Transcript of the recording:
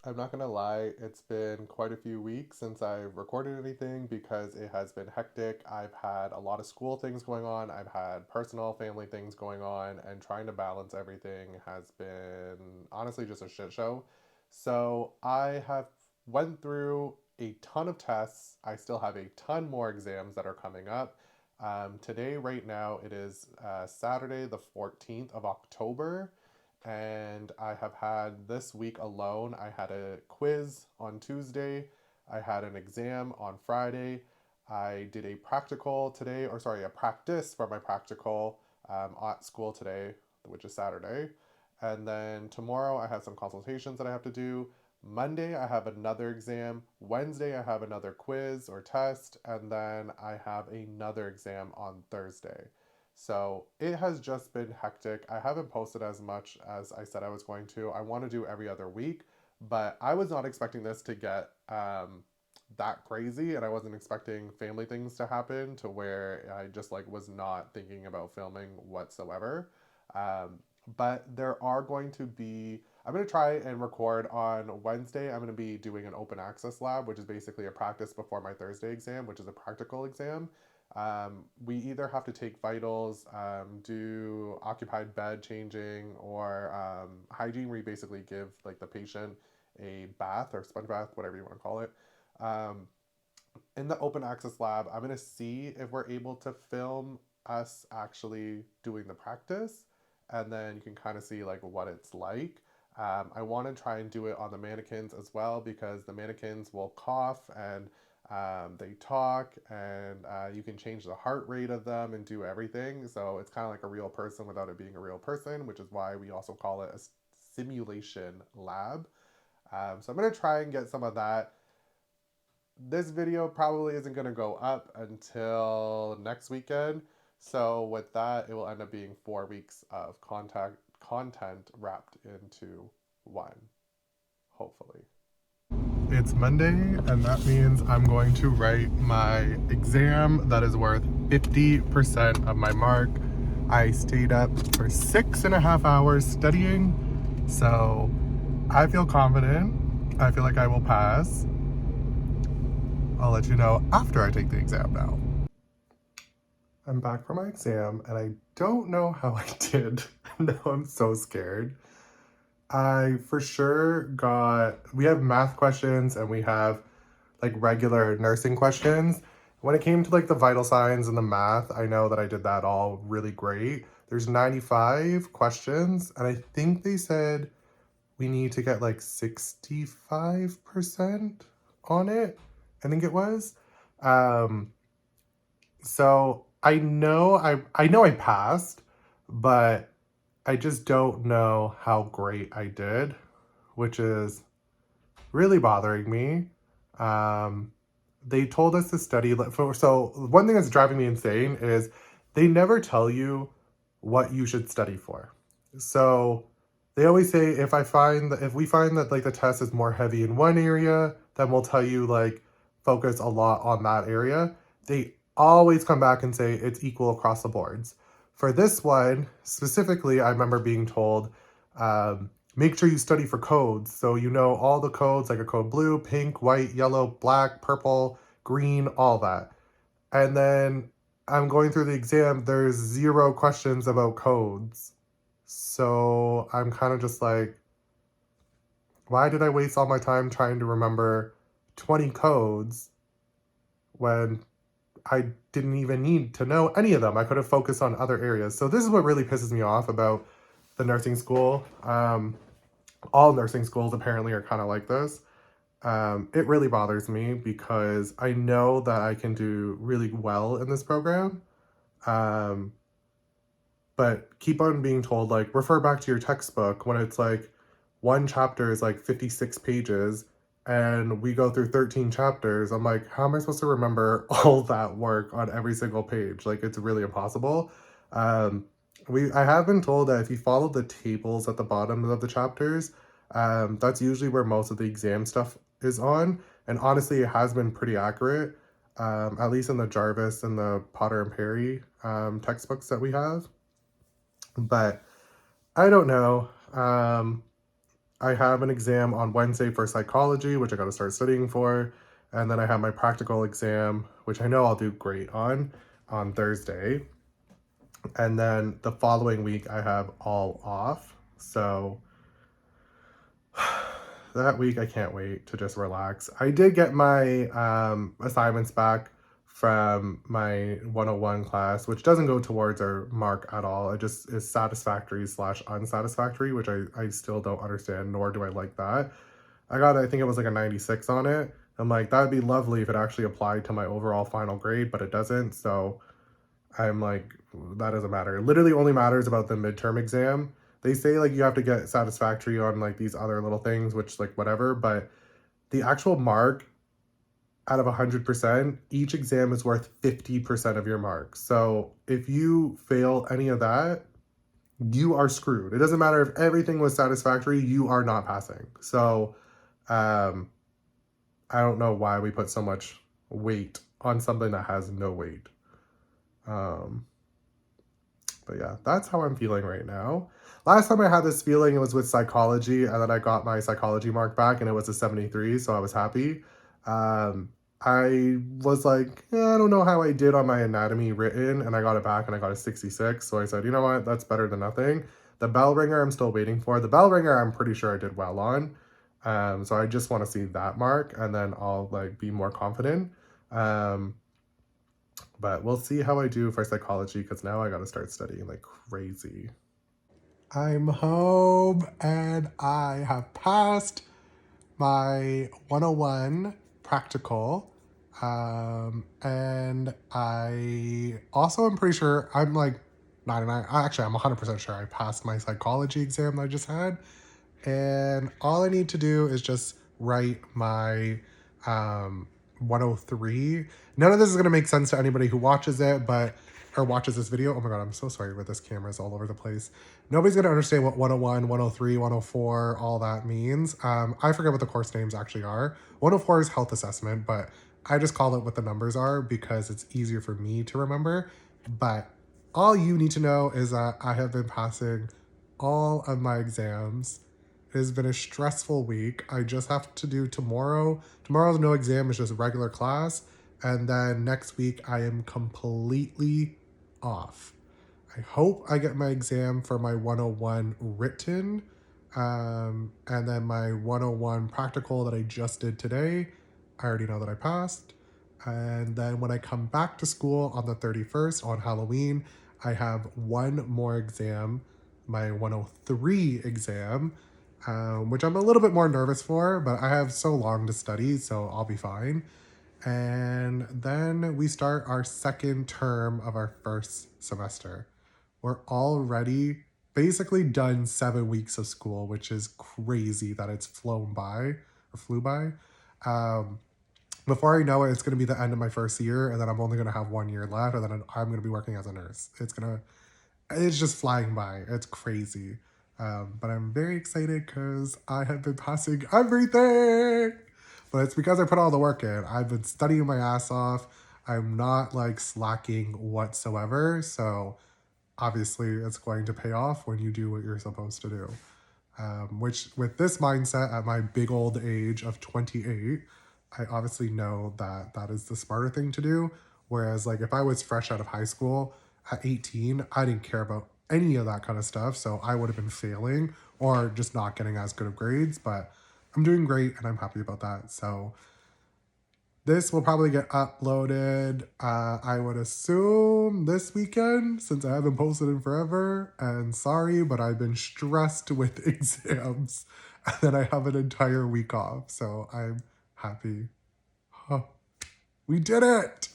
I'm not gonna lie, it's been quite a few weeks since I've recorded anything because it has been hectic. I've had a lot of school things going on, I've had personal family things going on, and trying to balance everything has been honestly just a shit show. So I have went through a ton of tests. I still have a ton more exams that are coming up. Today, right now, it is Saturday, the 14th of October, and I have had this week alone. I had a quiz on Tuesday, I had an exam on Friday, I did a practical today, or sorry, a practice for my practical at school today, which is Saturday. And then tomorrow I have some consultations that I have to do. Monday I have another exam. Wednesday I have another quiz or test. And then I have another exam on Thursday. So it has just been hectic. I haven't posted as much as I said I was going to. I want to do every other week, but I was not expecting this to get that crazy, and I wasn't expecting family things to happen to where I just like was not thinking about filming whatsoever. Um, but there are going to be. I'm going to try and record on Wednesday. I'm going to be doing an open access lab, which is basically a practice before my Thursday exam, which is a practical exam. We either have to take vitals, do occupied bed changing, or hygiene, where you basically give like the patient a bath or sponge bath, whatever you want to call it. Um, in the open access lab, I'm gonna see if we're able to film us actually doing the practice, and then you can kind of see like what it's like. I want to try and do it on the mannequins as well because the mannequins will cough and they talk, and you can change the heart rate of them and do everything. So it's kind of like a real person without it being a real person, which is why we also call it a simulation lab. So I'm gonna try and get some of that. This video probably isn't going to go up until next weekend. So with that, it will end up being 4 weeks of content wrapped into one, hopefully. It's Monday, and that means I'm going to write my exam that is worth 50% of my mark. I stayed up for 6.5 hours studying, so I feel confident. I feel like I will pass. I'll let you know after I take the exam now. I'm back from my exam and I don't know how I did. No, I'm so scared. I for sure we have math questions and we have like regular nursing questions. When it came to like the vital signs and the math, I know that I did that all really great. There's 95 questions, and I think they said we need to get like 65% on it. I think it was. Um, So I know I passed, but I just don't know how great I did, which is really bothering me. Um, they told us to study so one thing that's driving me insane is they never tell you what you should study for. So they always say if we find that like the test is more heavy in one area, then we'll tell you like focus a lot on that area. They always come back and say it's equal across the boards. For this one specifically, I remember being told make sure you study for codes. So you know all the codes, like a code blue, pink, white, yellow, black, purple, green, all that. And then I'm going through the exam, there's zero questions about codes. So I'm kind of just like, why did I waste all my time trying to remember 20 codes when I didn't even need to know any of them? I could have focused on other areas. So this is what really pisses me off about the nursing school. All nursing schools apparently are kind of like this. It really bothers me because I know that I can do really well in this program. Um, but keep on being told, like, refer back to your textbook when it's like one chapter is like 56 pages and we go through 13 chapters. I'm like, how am I supposed to remember all that work on every single page? Like, it's really impossible. Um, I have been told that if you follow the tables at the bottom of the chapters, that's usually where most of the exam stuff is on. And honestly, it has been pretty accurate, at least in the Jarvis and the Potter and Perry textbooks that we have. But I don't know. I have an exam on Wednesday for psychology, which I got to start studying for. And then I have my practical exam, which I know I'll do great on Thursday. And then the following week, I have all off. So that week, I can't wait to just relax. I did get my assignments back from my 101 class, which doesn't go towards our mark at all. It just is satisfactory slash unsatisfactory, which I still don't understand, nor do I like that. I think it was like a 96 on it. I'm like, that'd be lovely if it actually applied to my overall final grade, but it doesn't. So I'm like, that doesn't matter. It literally only matters about the midterm exam. They say like you have to get satisfactory on like these other little things, which like whatever, but the actual mark out of 100%, each exam is worth 50% of your mark. So if you fail any of that, you are screwed. It doesn't matter if everything was satisfactory, you are not passing. So um, I don't know why we put so much weight on something that has no weight. Um, but yeah, that's how I'm feeling right now. Last time I had this feeling, it was with psychology, and then I got my psychology mark back, and it was a 73, so I was happy. Um, I was like, I don't know how I did on my anatomy written, and I got it back, and I got a 66, so I said, you know what, that's better than nothing. The bell ringer, I'm still waiting for. The bell ringer, I'm pretty sure I did well on. So I just want to see that mark, and then I'll like be more confident. Um, but we'll see how I do for psychology because now I got to start studying like crazy. I'm home and I have passed my 101 practical. And I also am pretty sure I'm like 99. Actually, I'm 100% sure I passed my psychology exam that I just had. And all I need to do is just write my 103. None of this is going to make sense to anybody who watches it, but or watches this video. Oh my god, I'm so sorry with this camera's all over the place. Nobody's going to understand what 101, 103, 104, all that means. I forget what the course names actually are. 104 is health assessment, but I just call it what the numbers are because it's easier for me to remember. But all you need to know is that I have been passing all of my exams. It has been a stressful week. I just have to do tomorrow. Tomorrow's no exam, it's just regular class. And then next week, I am completely off. I hope I get my exam for my 101 written. And then my 101 practical that I just did today, I already know that I passed. And then when I come back to school on the 31st on Halloween, I have one more exam, my 103 exam, which I'm a little bit more nervous for, but I have so long to study, so I'll be fine. And then we start our second term of our first semester. We're already basically done 7 weeks of school, which is crazy that it's flown by or flew by. Um, Before I know it, it's going to be the end of my first year, and then I'm only going to have 1 year left, and then I'm going to be working as a nurse. It's just flying by. It's crazy. But I'm very excited because I have been passing everything. But it's because I put all the work in. I've been studying my ass off. I'm not like slacking whatsoever. So obviously, it's going to pay off when you do what you're supposed to do. Which, with this mindset at my big old age of 28, I obviously know that that is the smarter thing to do. Whereas, like, if I was fresh out of high school at 18, I didn't care about any of that kind of stuff. So I would have been failing or just not getting as good of grades. But I'm doing great and I'm happy about that. So this will probably get uploaded, I would assume, this weekend since I haven't posted in forever. And sorry, but I've been stressed with exams. And then I have an entire week off. So I'm happy. Huh. We did it!